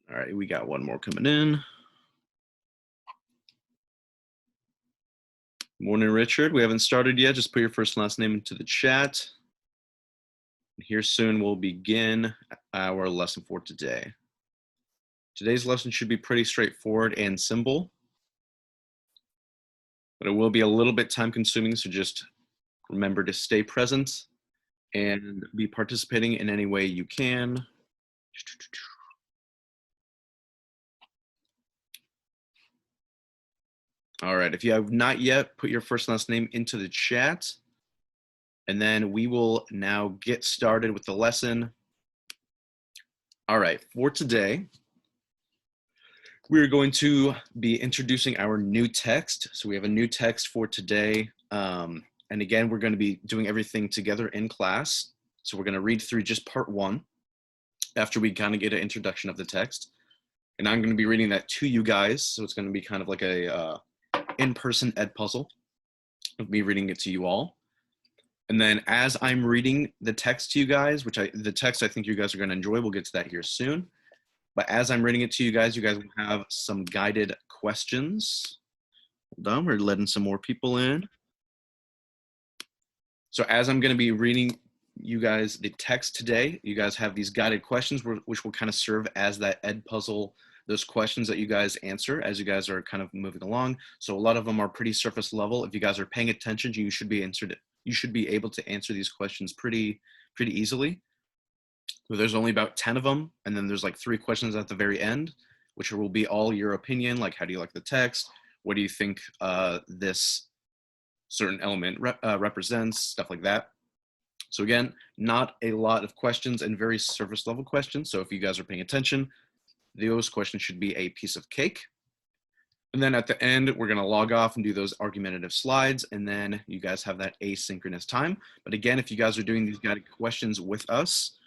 All right, we got one more coming in. Morning, Richard. We haven't started yet. Just put your first and last name into the chat. Here soon we'll begin our lesson for today. Today's lesson should be pretty straightforward and simple, but it will be a little bit time consuming, so just remember to stay present and be participating in any way you can. All right, if you have not yet, put your first and last name into the chat, and then we will now get started with the lesson. All right, for today, we're going to be introducing our new text. So we have a new text for today. And again, we're going to be doing everything together in class. So we're going to read through just part one after we kind of get an introduction of the text. And I'm going to be reading that to you guys. So it's going to be kind of like a in-person ed puzzle of me reading it to you all. And then as I'm reading the text to you guys, the text I think you guys are going to enjoy, we'll get to that here soon. But as I'm reading it to you guys will have some guided questions. Hold on, we're letting some more people in. So as I'm going to be reading you guys the text today, you guys have these guided questions which will kind of serve as that ed puzzle, those questions that you guys answer as you guys are kind of moving along. So a lot of them are pretty surface level. If you guys are paying attention, you should be able to answer these questions pretty easily. So there's only about 10 of them, and then there's like 3 questions at the very end, which will be all your opinion, like how do you like the text? What do you think this certain element represents, stuff like that. So again, not a lot of questions and very surface level questions. So if you guys are paying attention, those questions should be a piece of cake. And then at the end, we're going to log off and do those argumentative slides. And then you guys have that asynchronous time. But again, if you guys are doing these guided questions with us,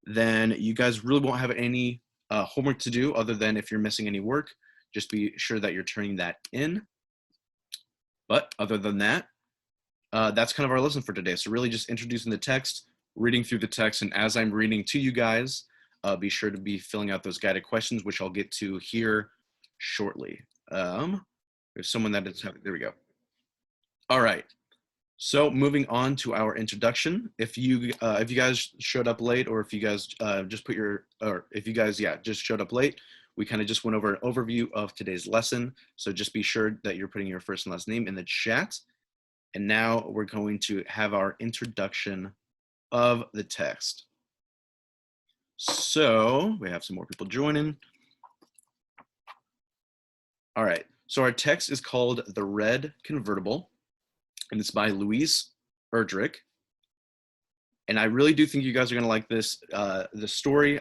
then you guys really won't have any homework to do other than if you're missing any work, just be sure that you're turning that in. But other than that, that's kind of our lesson for today. So really just introducing the text, reading through the text, and as I'm reading to you guys, be sure to be filling out those guided questions, which I'll get to here shortly. There's someone that is having, there we go. All right. So moving on to our introduction, if you guys showed up late, or if you guys just showed up late, we kind of just went over an overview of today's lesson. So just be sure that you're putting your first and last name in the chat. And now we're going to have our introduction of the text. So we have some more people joining. All right, so our text is called The Red Convertible, and it's by Louise Erdrich. And I really do think you guys are gonna like this, the story.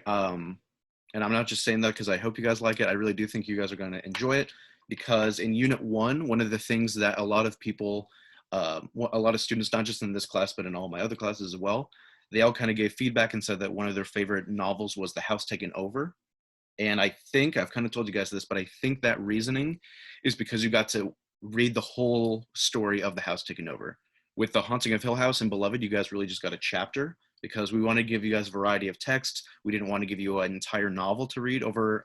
And I'm not just saying that because I hope you guys like it. I really do think you guys are gonna enjoy it, because in Unit 1, one of the things that a lot of people, a lot of students, not just in this class, but in all my other classes as well, they all kind of gave feedback and said that one of their favorite novels was The House Taken Over. And I think, I've kind of told you guys this, but I think that reasoning is because you got to read the whole story of The House Taken Over. With The Haunting of Hill House and Beloved, you guys really just got a chapter, because we want to give you guys a variety of text. We didn't want to give you an entire novel to read over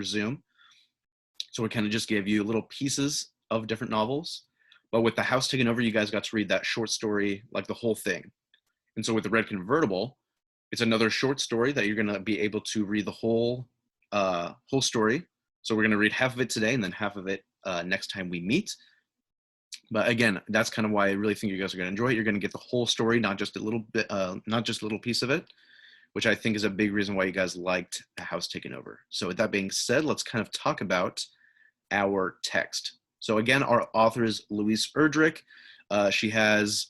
Zoom. So we kind of just gave you little pieces of different novels. But with The House Taken Over, you guys got to read that short story, like the whole thing. And so with The Red Convertible, it's another short story that you're going to be able to read the whole story. So we're going to read half of it today and then half of it next time we meet. But again, that's kind of why I really think you guys are going to enjoy it. You're going to get the whole story, not just a little bit, not just a little piece of it, which I think is a big reason why you guys liked The House Taken Over. So with that being said, let's kind of talk about our text. So again, our author is Louise Erdrich. She has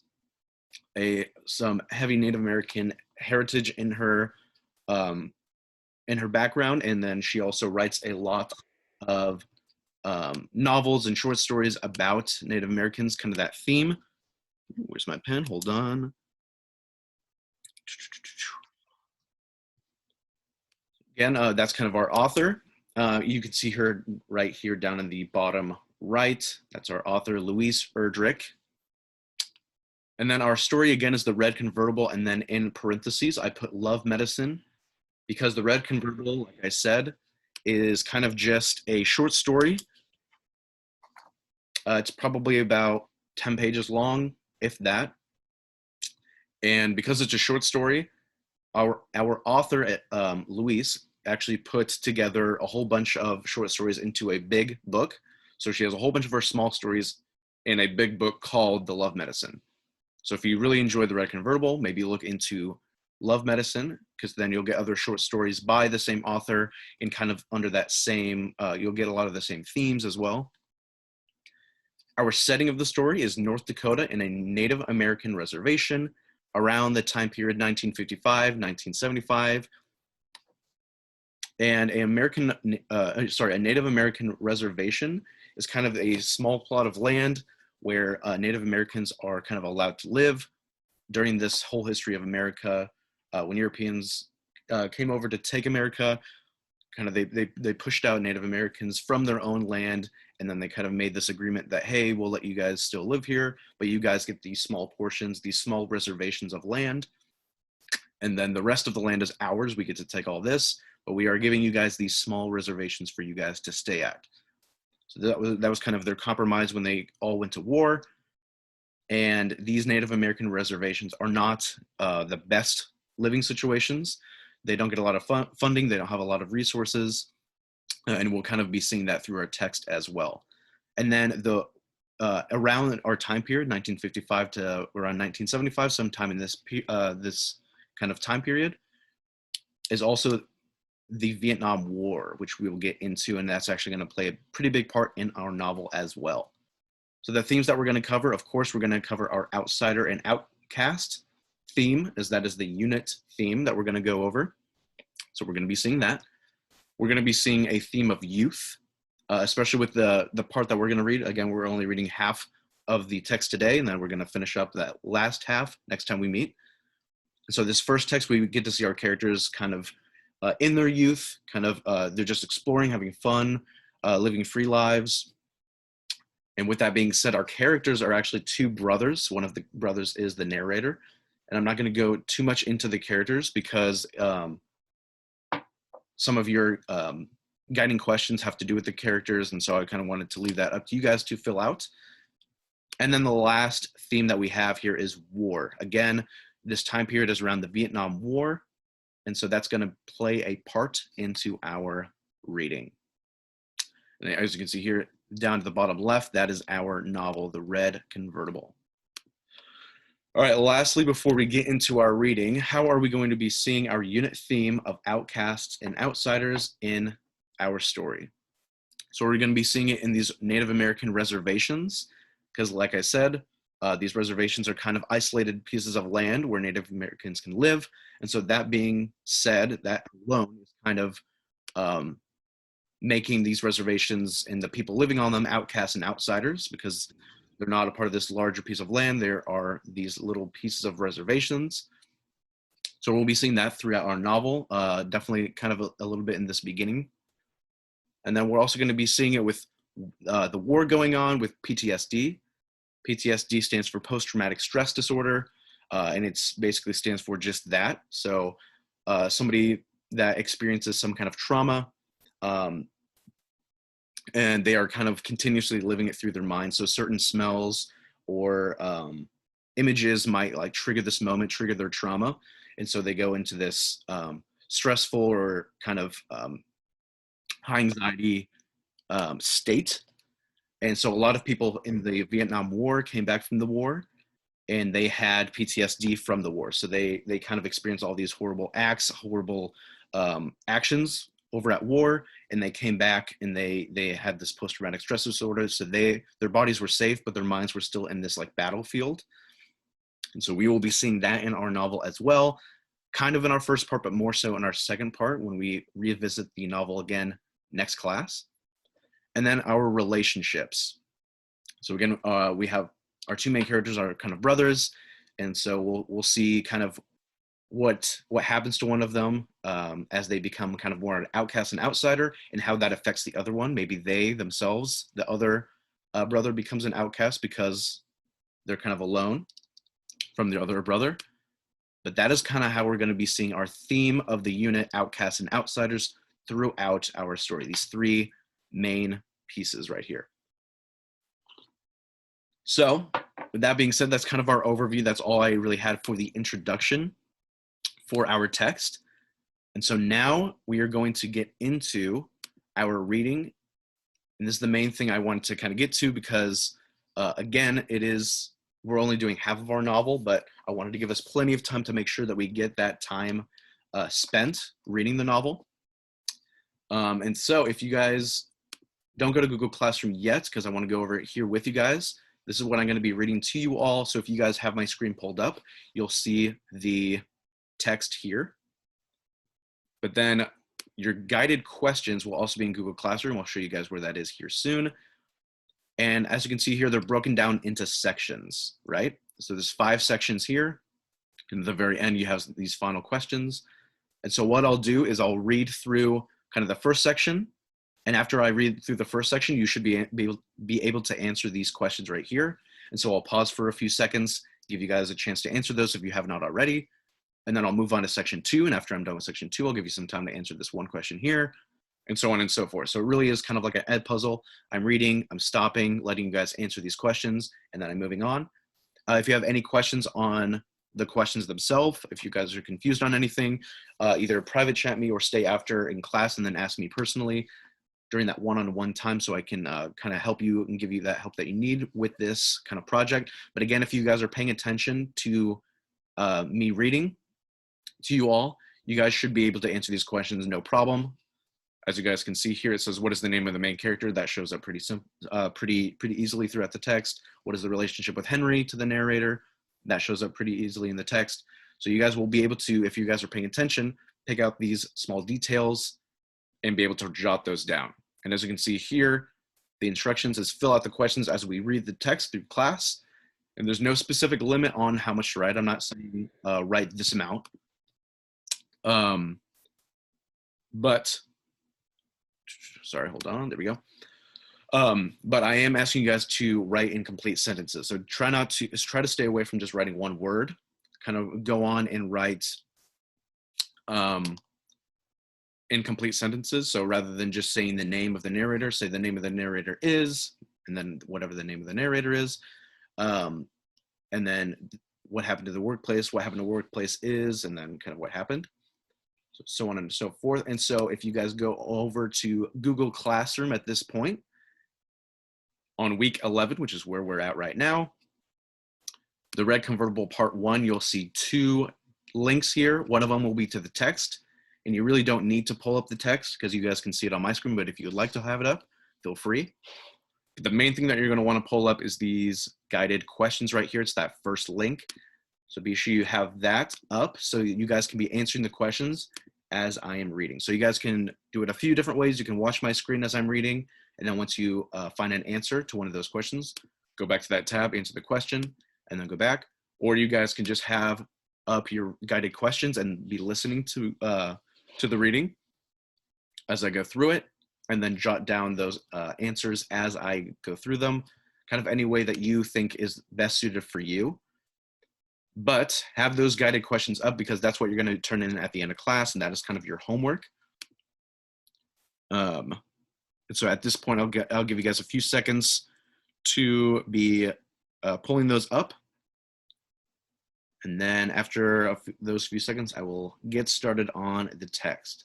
some heavy Native American heritage in her background, and then she also writes a lot of novels and short stories about Native Americans, kind of that theme. Where's my pen? Hold on. Again, that's kind of our author. You can see her right here down in the bottom right. That's our author, Louise Erdrich. And then our story again is The Red Convertible, and then in parentheses, I put love medicine because The Red Convertible, like I said, is kind of just a short story. It's probably about 10 pages long, if that. And because it's a short story, our author, Louise, actually put together a whole bunch of short stories into a big book. So she has a whole bunch of her small stories in a big book called The Love Medicine. So if you really enjoy The Red Convertible, maybe look into Love Medicine, because then you'll get other short stories by the same author and kind of under that same, you'll get a lot of the same themes as well. Our setting of the story is North Dakota in a Native American reservation around the time period 1955, 1975. And a Native American reservation is kind of a small plot of land where Native Americans are kind of allowed to live during this whole history of America. When Europeans came over to take America, kind of they pushed out Native Americans from their own land, and then they kind of made this agreement that, hey, we'll let you guys still live here, but you guys get these small portions, these small reservations of land, and then the rest of the land is ours. We get to take all this, but we are giving you guys these small reservations for you guys to stay at. So that was kind of their compromise when they all went to war. And these Native American reservations are not the best living situations. They don't get a lot of funding. They don't have a lot of resources. And we'll kind of be seeing that through our text as well. And then around our time period, 1955 to around 1975, sometime in this kind of time period, is also the Vietnam War, which we will get into, and that's actually going to play a pretty big part in our novel as well. So the themes that we're going to cover, of course, we're going to cover our outsider and outcast theme, as that is the unit theme that we're going to go over. So we're going to be seeing that. We're going to be seeing a theme of youth, especially with the part that we're going to read. Again, we're only reading half of the text today, and then we're going to finish up that last half next time we meet. So this first text, we get to see our characters kind of in their youth, kind of they're just exploring, having fun, living free lives. And with that being said, our characters are actually two brothers. One of the brothers is the narrator. And I'm not going to go too much into the characters because some of your guiding questions have to do with the characters. And so I kind of wanted to leave that up to you guys to fill out. And then the last theme that we have here is war. Again, this time period is around the Vietnam War. And so that's going to play a part into our reading. And as you can see here, down to the bottom left, that is our novel, The Red Convertible. All right, lastly, before we get into our reading, how are we going to be seeing our unit theme of outcasts and outsiders in our story? So we're going to be seeing it in these Native American reservations, because like I said, these reservations are kind of isolated pieces of land where Native Americans can live. And so that being said, that alone is kind of making these reservations and the people living on them outcasts and outsiders, because they're not a part of this larger piece of land. There are these little pieces of reservations. So we'll be seeing that throughout our novel, definitely kind of a little bit in this beginning. And then we're also going to be seeing it with the war going on with PTSD. PTSD stands for post-traumatic stress disorder, and it's basically stands for just that. So somebody that experiences some kind of trauma, and they are kind of continuously living it through their mind. So certain smells or images might like trigger this moment, trigger their trauma. And so they go into this stressful or kind of high anxiety state. And so a lot of people in the Vietnam War came back from the war and they had PTSD from the war. So they kind of experienced all these horrible acts, horrible actions over at war, and they came back and they had this post-traumatic stress disorder. So their bodies were safe, but their minds were still in this like battlefield. And so we will be seeing that in our novel as well, kind of in our first part, but more so in our second part when we revisit the novel again next class. And then our relationships. So again, we have our two main characters are kind of brothers, and so we'll see kind of what happens to one of them as they become kind of more an outcast and outsider, and how that affects the other one. Maybe they themselves, the other brother, becomes an outcast because they're kind of alone from the other brother. But that is kind of how we're going to be seeing our theme of the unit, outcasts and outsiders, throughout our story. These three main pieces right here. So with that being said, that's kind of our overview. That's all I really had for the introduction for our text. And so now we are going to get into our reading. And this is the main thing I wanted to kind of get to because, again, we're only doing half of our novel, but I wanted to give us plenty of time to make sure that we get that time spent reading the novel. And so if you guys don't go to Google Classroom yet, because I want to go over it here with you guys, this is what I'm going to be reading to you all. So if you guys have my screen pulled up, you'll see the text here. But then your guided questions will also be in Google Classroom. I'll show you guys where that is here soon. And as you can see here, they're broken down into sections, right? So there's 5 sections here. And at the very end, you have these final questions. And so what I'll do is I'll read through kind of the first section. And after I read through the first section, you should be able to answer these questions right here. And so I'll pause for a few seconds, give you guys a chance to answer those if you have not already. And then I'll move on to section 2. And after I'm done with section 2, I'll give you some time to answer this one question here, and so on and so forth. So it really is kind of like an ed puzzle. I'm reading, I'm stopping, letting you guys answer these questions, and then I'm moving on. If you have any questions on the questions themselves, if you guys are confused on anything, either private chat me or stay after in class and then ask me personally during that one-on-one time so I can kind of help you and give you that help that you need with this kind of project. But again, if you guys are paying attention to me reading to you all, you guys should be able to answer these questions no problem. As you guys can see here, it says, what is the name of the main character? That shows up pretty easily throughout the text. What is the relationship with Henry to the narrator? That shows up pretty easily in the text. So you guys will be able to, if you guys are paying attention, pick out these small details and be able to jot those down. And as you can see here, the instructions is fill out the questions as we read the text through class. And there's no specific limit on how much to write. I'm not saying write this amount. But sorry, hold on, there we go. But I am asking you guys to write in complete sentences. So try to stay away from just writing one word. Kind of go on and write incomplete sentences. So rather than just saying the name of the narrator, say the name of the narrator is, and then whatever the name of the narrator is. And then what happened to the workplace, what happened to workplace is, and then kind of what happened. So on and so forth. And so if you guys go over to Google Classroom at this point, on week 11, which is where we're at right now, the Red Convertible Part 1, you'll see 2 links here. One of them will be to the text, and you really don't need to pull up the text because you guys can see it on my screen, but if you would like to have it up, feel free. But the main thing that you're going to want to pull up is these guided questions right here. It's that first link. So be sure you have that up so you guys can be answering the questions as I am reading. So you guys can do it a few different ways. You can watch my screen as I'm reading, and then once you find an answer to one of those questions, go back to that tab, answer the question, and then go back. Or you guys can just have up your guided questions and be listening to the reading as I go through it, and then jot down those answers as I go through them, kind of any way that you think is best suited for you. But have those guided questions up because that's what you're going to turn in at the end of class, and that is kind of your homework. And so at this point, I'll give you guys a few seconds to be pulling those up. And then after those few seconds, I will get started on the text.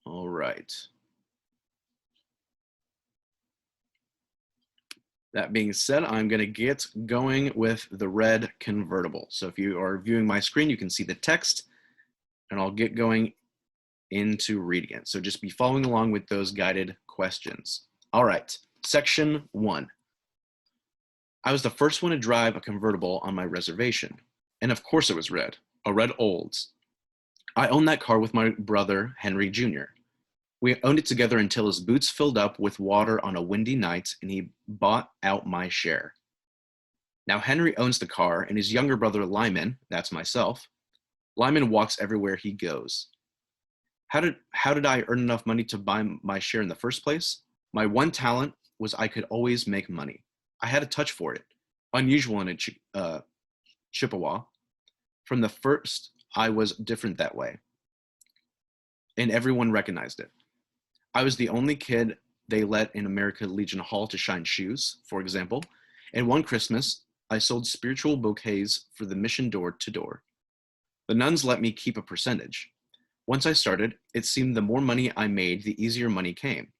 All right. That being said, I'm going to get going with the red convertible. So if you are viewing my screen, you can see the text, and I'll get going into reading it. So just be following along with those guided questions. All right, section 1. I was the first one to drive a convertible on my reservation. And of course it was red, a red Olds. I owned that car with my brother, Henry Jr. We owned it together until his boots filled up with water on a windy night and he bought out my share. Now Henry owns the car and his younger brother, Lyman, that's myself, Lyman walks everywhere he goes. How did I earn enough money to buy my share in the first place? My one talent was I could always make money. I had a touch for it, unusual in a Chippewa. From the first, I was different that way, and everyone recognized it. I was the only kid they let in American Legion Hall to shine shoes, for example, and one Christmas, I sold spiritual bouquets for the mission door to door. The nuns let me keep a percentage. Once I started, it seemed the more money I made, the easier money came.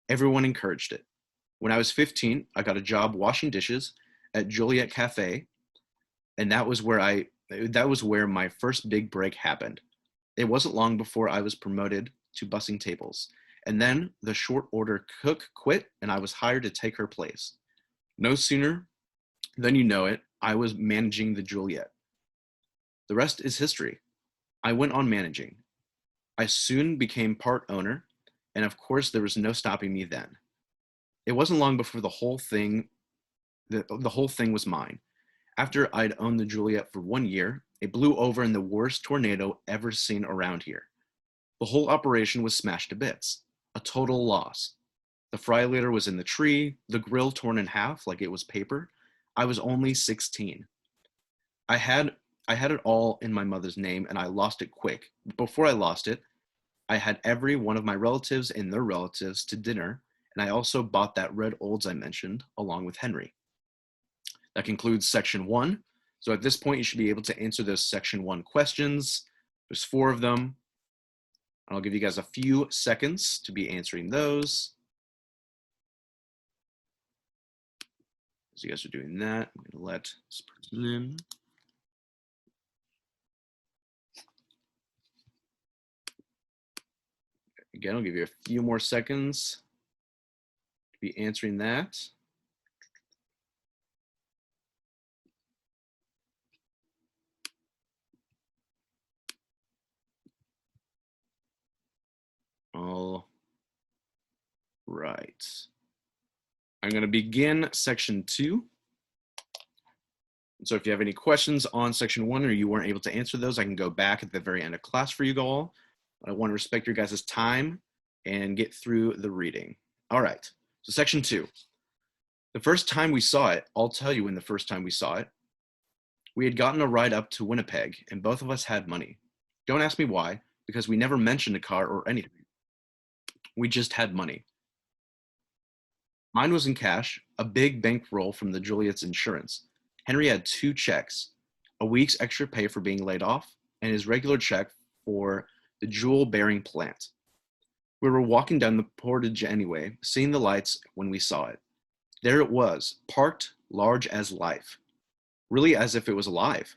Everyone encouraged it. When I was 15, I got a job washing dishes at Joliet Cafe, and that was where my first big break happened. It wasn't long before I was promoted to bussing tables, and then the short order cook quit, and I was hired to take her place. No sooner than you know it, I was managing the Joliet. The rest is history. I went on managing. I soon became part owner, and of course, there was no stopping me then. It wasn't long before the whole thing was mine. After I'd owned the Juliet for 1 year, it blew over in the worst tornado ever seen around here. The whole operation was smashed to bits. A total loss. The fry later was in the tree, the grill torn in half like it was paper. I was only 16. I had I had it all in my mother's name and I lost it quick. Before I lost it, I had every one of my relatives and their relatives to dinner, and I also bought that red Olds I mentioned along with Henry. That concludes section 1. So at this point, you should be able to answer those section 1 questions. There's 4 of them. I'll give you guys a few seconds to be answering those. As you guys are doing that, I'm going to let this person in. Again, I'll give you a few more seconds to be answering that. All right. I'm going to begin section 2. So if you have any questions on section 1 or you weren't able to answer those, I can go back at the very end of class for you all. I want to respect your guys' time and get through the reading. All right, so section 2. The first time we saw it, I'll tell you when the first time we saw it. We had gotten a ride up to Winnipeg and both of us had money. Don't ask me why, because we never mentioned a car or anything. We just had money. Mine was in cash, a big bankroll from the Juliet's insurance. Henry had 2 checks, a week's extra pay for being laid off, and his regular check for the jewel-bearing plant. We were walking down the portage anyway, seeing the lights when we saw it. There it was, parked large as life, really as if it was alive.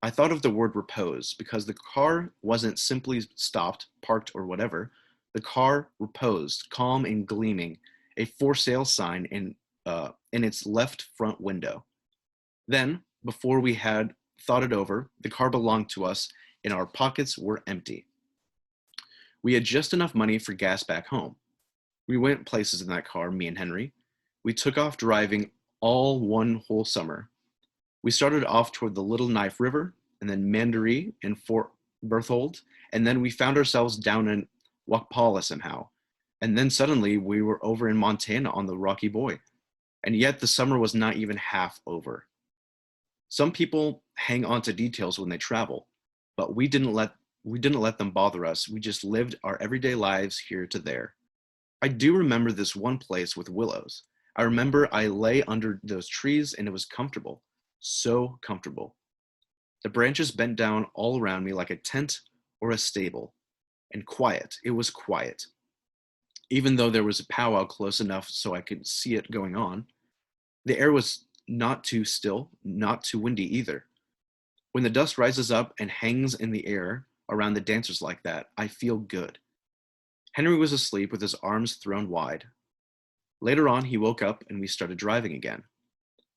I thought of the word repose because the car wasn't simply stopped, parked, or whatever. The car reposed, calm and gleaming, a for sale sign in its left front window. Then, before we had thought it over, the car belonged to us and our pockets were empty. We had just enough money for gas back home. We went places in that car, me and Henry. We took off driving all one whole summer. We started off toward the Little Knife River, and then Mandaree and Fort Berthold, and then we found ourselves down in Wakpala somehow. And then suddenly we were over in Montana on the Rocky Boy. And yet the summer was not even half over. Some people hang on to details when they travel, but we didn't let them bother us. We just lived our everyday lives here to there. I do remember this one place with willows. I remember I lay under those trees and it was comfortable, so comfortable. The branches bent down all around me like a tent or a stable, and quiet. It was quiet. Even though there was a powwow close enough so I could see it going on, the air was not too still, not too windy either. When the dust rises up and hangs in the air around the dancers like that, I feel good. Henry was asleep with his arms thrown wide. Later on, he woke up and we started driving again.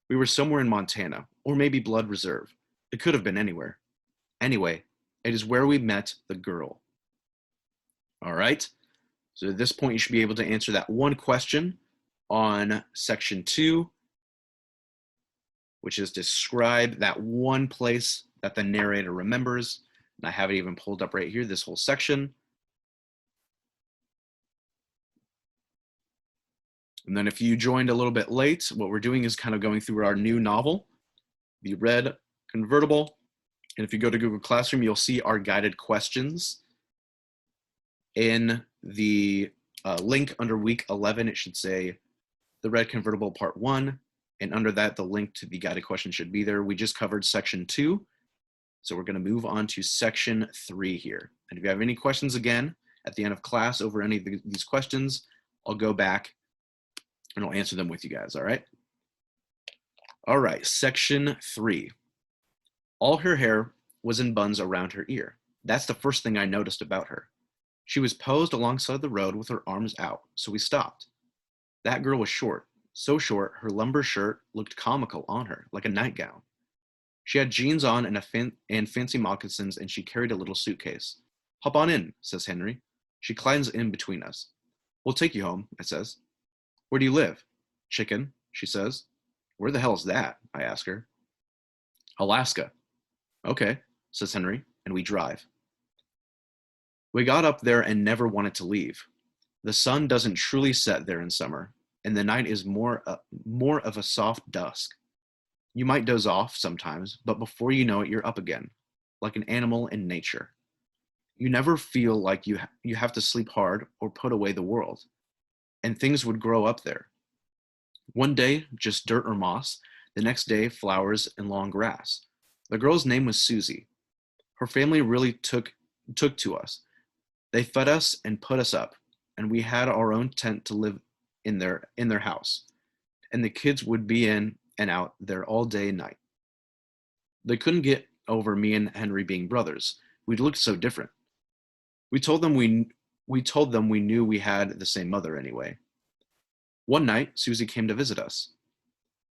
We were somewhere in Montana, or maybe Blood Reserve. It could have been anywhere. Anyway, it is where we met the girl. All right. So at this point, you should be able to answer that one question on section 2, which is describe that one place that the narrator remembers. And I have it even pulled up right here, this whole section. And then if you joined a little bit late, what we're doing is kind of going through our new novel, The Red Convertible. And if you go to Google Classroom, you'll see our guided questions. In the link under week 11, it should say The Red Convertible Part 1. And under that, the link to the guided question should be there. We just covered section 2. So we're going to move on to section 3 here. And if you have any questions again at the end of class over any of these questions, I'll go back and I'll answer them with you guys, all right? All right, section 3. All her hair was in buns around her ear. That's the first thing I noticed about her. She was posed alongside the road with her arms out, so we stopped. That girl was short, so short her lumber shirt looked comical on her, like a nightgown. She had jeans on and fancy moccasins, and she carried a little suitcase. Hop on in, says Henry. She climbs in between us. We'll take you home, I says. Where do you live? Chicken, she says. Where the hell is that? I ask her. Alaska. Okay, says Henry, and we drive. We got up there and never wanted to leave. The sun doesn't truly set there in summer, and the night is more of a soft dusk. You might doze off sometimes, but before you know it, you're up again, like an animal in nature. You never feel like you have to sleep hard or put away the world, and things would grow up there. One day, just dirt or moss. The next day, flowers and long grass. The girl's name was Susie. Her family really took to us. They fed us and put us up, and we had our own tent to live in their house. And the kids would be in and out there all day and night. They couldn't get over me and Henry being brothers. We looked so different. We told them we knew we had the same mother anyway. One night, Susie came to visit us.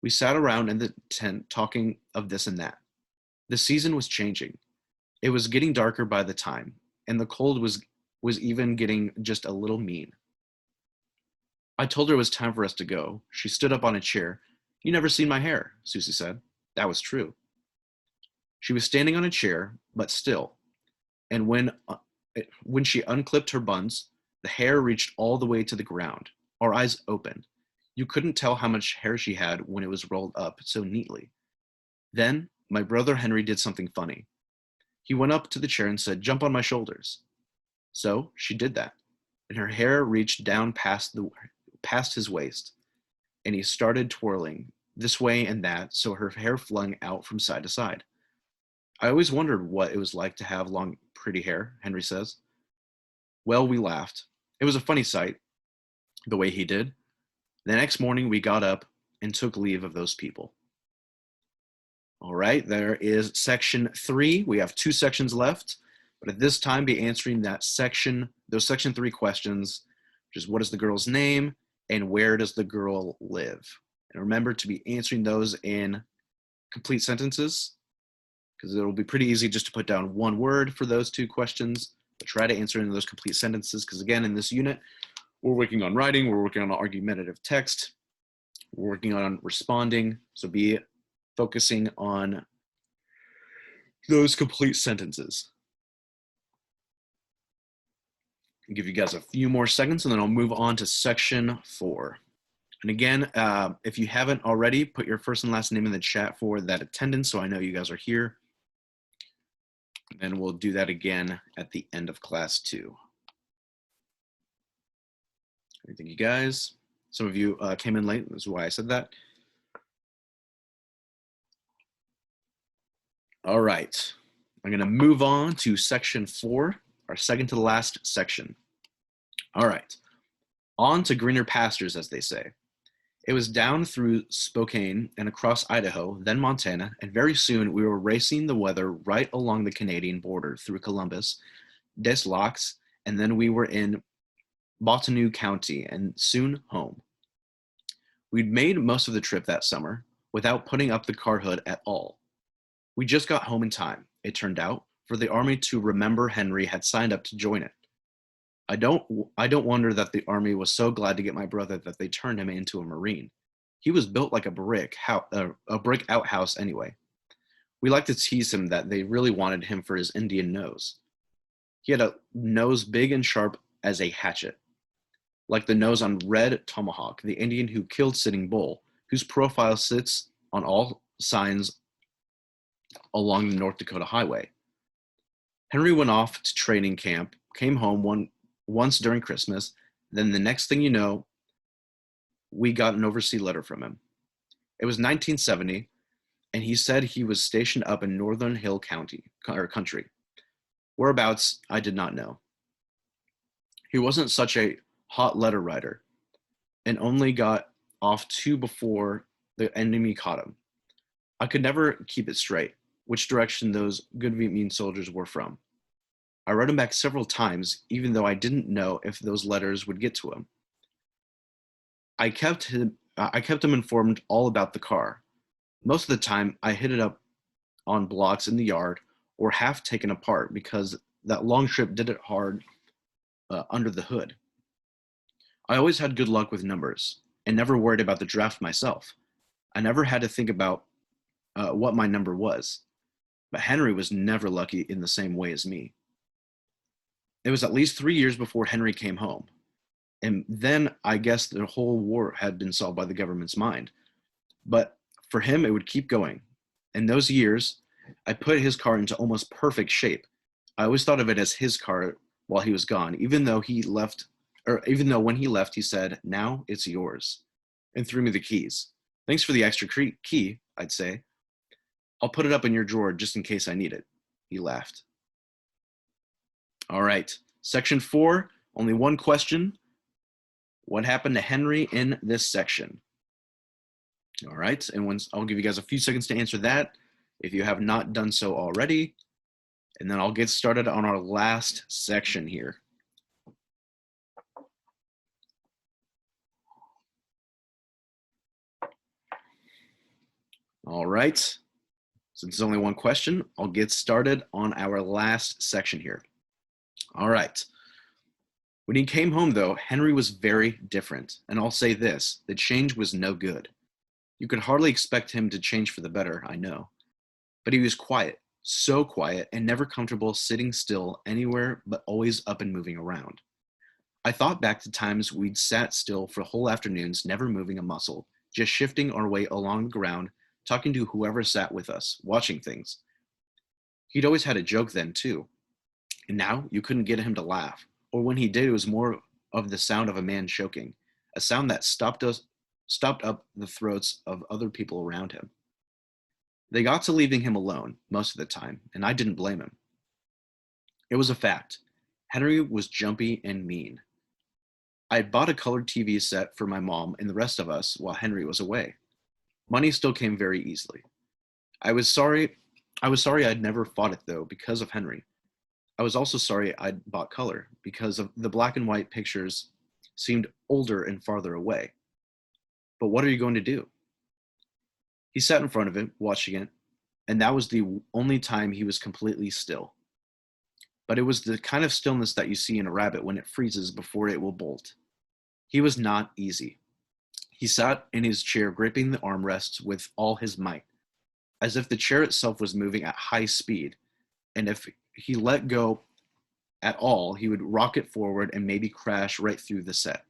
We sat around in the tent talking of this and that. The season was changing. It was getting darker by the time, and the cold was even getting just a little mean. I told her it was time for us to go. She stood up on a chair. You never seen my hair, Susie said. That was true. She was standing on a chair, but still. And when she unclipped her buns, the hair reached all the way to the ground. Our eyes opened. You couldn't tell how much hair she had when it was rolled up so neatly. Then my brother Henry did something funny. He went up to the chair and said, "Jump on my shoulders." So she did that, and her hair reached down past his waist, and he started twirling this way and that, so her hair flung out from side to side. I always wondered what it was like to have long, pretty hair, Henry says. Well, we laughed. It was a funny sight, the way he did. The next morning, we got up and took leave of those people. All right, there is section 3. We have 2 sections left, but at this time, be answering those section 3 questions, which is what is the girl's name and where does the girl live? And remember to be answering those in complete sentences, because it'll be pretty easy just to put down one word for those 2 questions, but try to answer in those complete sentences, because again, in this unit, we're working on writing, we're working on argumentative text, we're working on responding, so be focusing on those complete sentences. I'll give you guys a few more seconds and then I'll move on to section 4. And again, if you haven't already, put your first and last name in the chat for that attendance so I know you guys are here. And we'll do that again at the end of class 2. Thank you guys. Some of you came in late, that's why I said that. All right, I'm gonna move on to section 4, our second to the last section. All right, on to greener pastures, as they say. It was down through Spokane and across Idaho, then Montana, and very soon we were racing the weather right along the Canadian border through Columbus, Des Lacs, and then we were in Bottineau County and soon home. We'd made most of the trip that summer without putting up the car hood at all. We just got home in time, it turned out, for the Army to remember Henry had signed up to join it. I don't wonder that the Army was so glad to get my brother that they turned him into a Marine. He was built like a brick outhouse anyway. We like to tease him that they really wanted him for his Indian nose. He had a nose big and sharp as a hatchet, like the nose on Red Tomahawk, the Indian who killed Sitting Bull, whose profile sits on all signs along the North Dakota highway. Henry went off to training camp, came home once during Christmas, then the next thing you know, we got an overseas letter from him. It was 1970, and he said he was stationed up in Northern Hill County, or country. Whereabouts, I did not know. He wasn't such a hot letter writer, and only got off two before the enemy caught him. I could never keep it straight, which direction those good Vietnamese soldiers were from. I wrote him back several times, even though I didn't know if those letters would get to him. I kept him informed all about the car. Most of the time, I hid it up on blocks in the yard or half taken apart because that long trip did it hard under the hood. I always had good luck with numbers and never worried about the draft myself. I never had to think about what my number was, but Henry was never lucky in the same way as me. It was at least 3 years before Henry came home. And then I guess the whole war had been solved by the government's mind. But for him, it would keep going. In those years, I put his car into almost perfect shape. I always thought of it as his car while he was gone, even though when he left, he said, "Now it's yours," and threw me the keys. "Thanks for the extra key," I'd say. "I'll put it up in your drawer just in case I need it." He laughed. All right, section 4, only one question. What happened to Henry in this section? All right, and I'll give you guys a few seconds to answer that if you have not done so already, and then I'll get started on our last section here. All right, since there's only one question, I'll get started on our last section here. All right. When he came home, though, Henry was very different, and I'll say this, the change was no good. You could hardly expect him to change for the better, I know. But he was quiet, so quiet, and never comfortable sitting still anywhere, but always up and moving around. I thought back to times we'd sat still for whole afternoons, never moving a muscle, just shifting our way along the ground, talking to whoever sat with us, watching things. He'd always had a joke then, too. And now you couldn't get him to laugh. Or when he did, it was more of the sound of a man choking, a sound that stopped up the throats of other people around him. They got to leaving him alone most of the time, and I didn't blame him. It was a fact. Henry was jumpy and mean. I had bought a colored TV set for my mom and the rest of us while Henry was away. Money still came very easily. I was sorry I'd never fought it though because of Henry. I was also sorry I'd bought color because of the black and white pictures seemed older and farther away. But what are you going to do? He sat in front of it, watching it, and that was the only time he was completely still. But it was the kind of stillness that you see in a rabbit when it freezes before it will bolt. He was not easy. He sat in his chair, gripping the armrests with all his might, as if the chair itself was moving at high speed, and if he let go at all, he would rocket forward and maybe crash right through the set.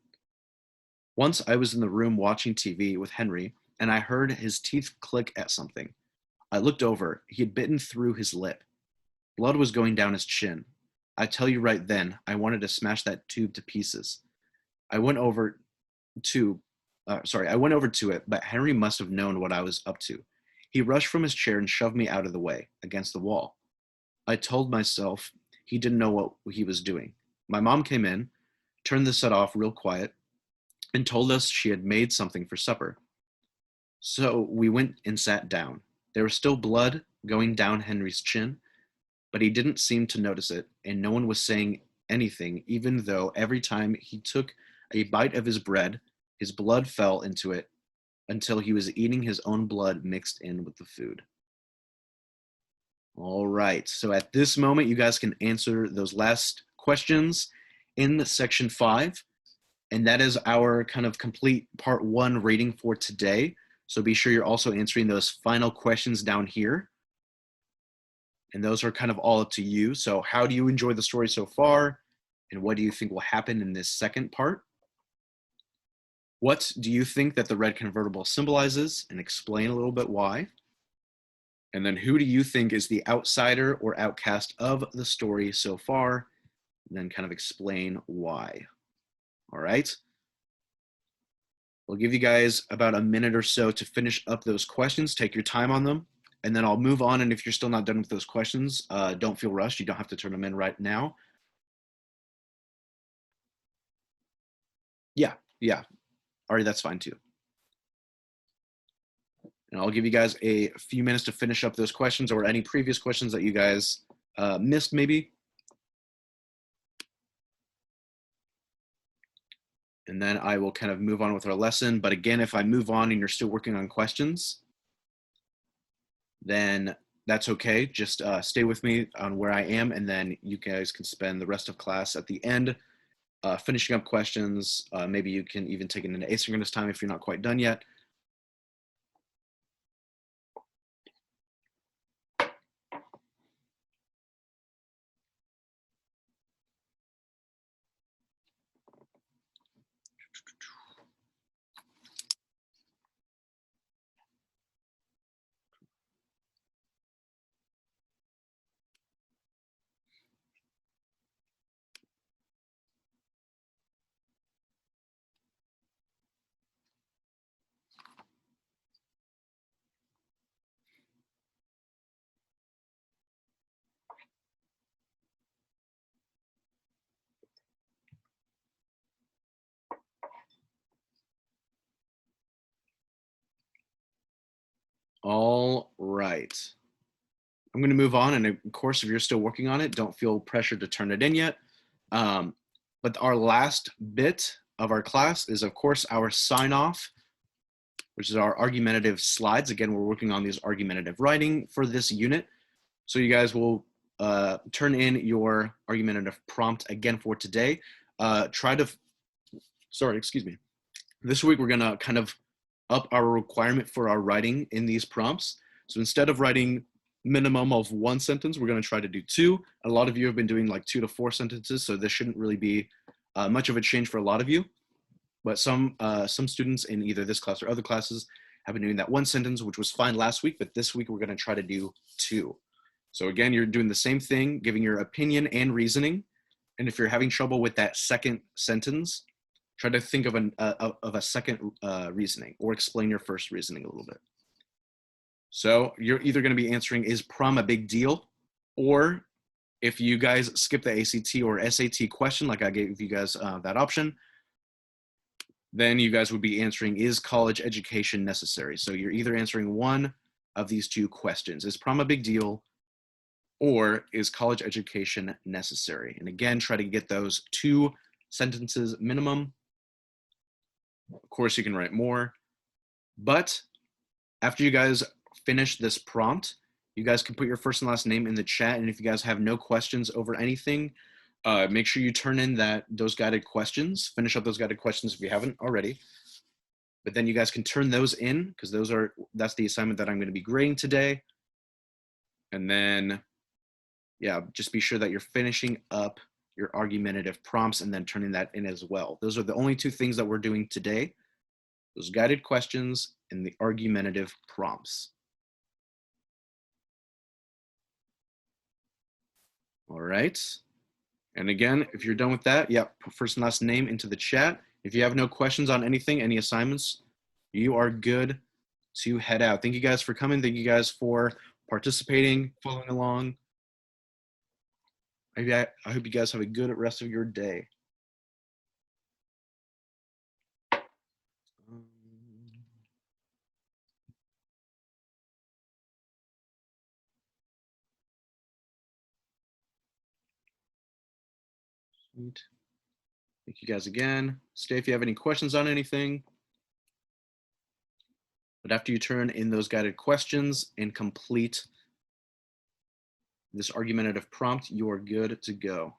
Once I was in the room watching TV with Henry, and I heard his teeth click at something. I looked over. He had bitten through his lip. Blood was going down his chin. I tell you right then, I wanted to smash that tube to pieces. I went over to it, but Henry must have known what I was up to. He rushed from his chair and shoved me out of the way, against the wall. I told myself he didn't know what he was doing. My mom came in, turned the set off real quiet, and told us she had made something for supper. So we went and sat down. There was still blood going down Henry's chin, but he didn't seem to notice it, and no one was saying anything, even though every time he took a bite of his bread, his blood fell into it until he was eating his own blood mixed in with the food. All right, so at this moment, you guys can answer those last questions in section 5, and that is our kind of complete part 1 reading for today. So be sure you're also answering those final questions down here. And those are kind of all up to you. So how do you enjoy the story so far? And what do you think will happen in this second part? What do you think that the red convertible symbolizes? And explain a little bit why. And then who do you think is the outsider or outcast of the story so far? And then kind of explain why. All right. We'll give you guys about a minute or so to finish up those questions. Take your time on them. And then I'll move on. And if you're still not done with those questions, don't feel rushed. You don't have to turn them in right now. Yeah. All right, that's fine too. And I'll give you guys a few minutes to finish up those questions or any previous questions that you guys missed maybe. And then I will kind of move on with our lesson. But again, if I move on and you're still working on questions, then that's okay. Just stay with me on where I am, and then you guys can spend the rest of class at the end finishing up questions. Maybe you can even take it into asynchronous time if you're not quite done yet. All right. I'm going to move on. And of course, if you're still working on it, don't feel pressured to turn it in yet. But our last bit of our class is, of course, our sign off, which is our argumentative slides. Again, we're working on these argumentative writing for this unit. So you guys will turn in your argumentative prompt again for today. Excuse me. This week, we're going to kind of up our requirement for our writing in these prompts. So instead of writing minimum of 1 sentence, we're going to try to do 2. A lot of you have been doing like 2 to 4 sentences, so this shouldn't really be much of a change for a lot of you. But some students in either this class or other classes have been doing that 1 sentence, which was fine last week, but this week we're going to try to do 2. So again, you're doing the same thing, giving your opinion and reasoning. And if you're having trouble with that second sentence, try to think of a second reasoning, or explain your first reasoning a little bit. So you're either going to be answering, is prom a big deal? Or if you guys skip the ACT or SAT question, like I gave you guys that option, then you guys would be answering, is college education necessary? So you're either answering one of these 2 questions. Is prom a big deal? Or is college education necessary? And again, try to get those 2 sentences minimum. Of course, you can write more. But after you guys finish this prompt, you guys can put your first and last name in the chat. And if you guys have no questions over anything, make sure you turn in those guided questions. Finish up those guided questions if you haven't already. But then you guys can turn those in, because that's the assignment that I'm going to be grading today. And then, yeah, just be sure that you're finishing up your argumentative prompts and then turning that in as well. Those are the only 2 things that we're doing today: those guided questions and the argumentative prompts. All right. And again, if you're done with that, yeah, put first and last name into the chat. If you have no questions on anything, any assignments, you are good to head out. Thank you guys for coming. Thank you guys for participating, following along. I hope you guys have a good rest of your day. Sweet. Thank you guys again. Stay if you have any questions on anything. But after you turn in those guided questions and complete this argumentative prompt, you are good to go.